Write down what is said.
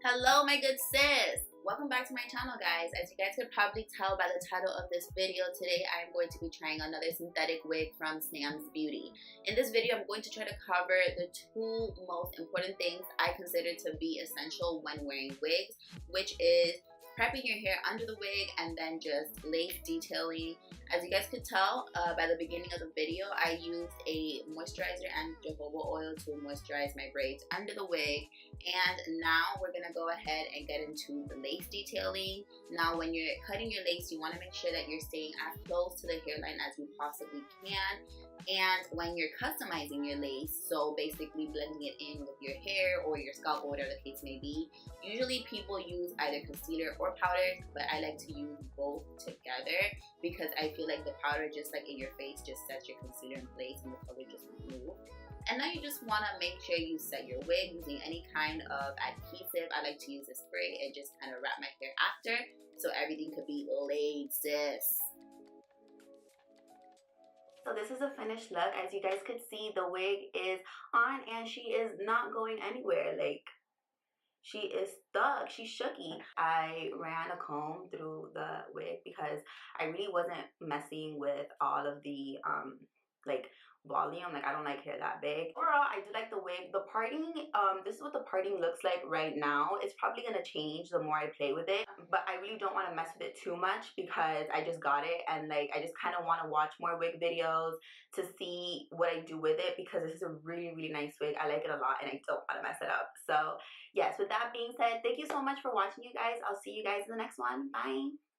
Hello my good sis! Welcome back to my channel guys. As you guys could probably tell by the title of this video, today I am going to be trying another synthetic wig from Sam's Beauty. In this video I'm going to try to cover the two most important things I consider to be essential when wearing wigs, which is prepping your hair under the wig and then just lace detailing. As you guys could tell by the beginning of the video, I used a moisturizer and jojoba oil to moisturize my braids under the wig. And now we're gonna go ahead and get into the lace detailing. Now when you're cutting your lace, you want to make sure that you're staying as close to the hairline as you possibly can. And when you're customizing your lace, so basically blending it in with your hair or your scalp or whatever the case may be, usually people use either concealer or powder, but I like to use both together because I feel like the powder, just like in your face, just sets your concealer in place and the color just moves. And now you just want to make sure you set your wig using any kind of adhesive. I like to use a spray and just kind of wrap my hair after so everything could be laid, sis. So this is a finished look. As you guys could see, the wig is on and she is not going anywhere. Like, she is stuck. She's shooky. I ran a comb through the wig because I really wasn't messing with all of the like volume. Like, I don't like hair that big. Overall, I do like the wig. The parting, this is what the parting looks like right now. It's probably gonna change the more I play with it, but I really don't want to mess with it too much because I just got it and like I just kind of want to watch more wig videos to see what I do with it because this is a really nice wig. I like it a lot and I don't want to mess it up. So yes, with that being said, thank you so much for watching, you guys. I'll see you guys in the next one. Bye.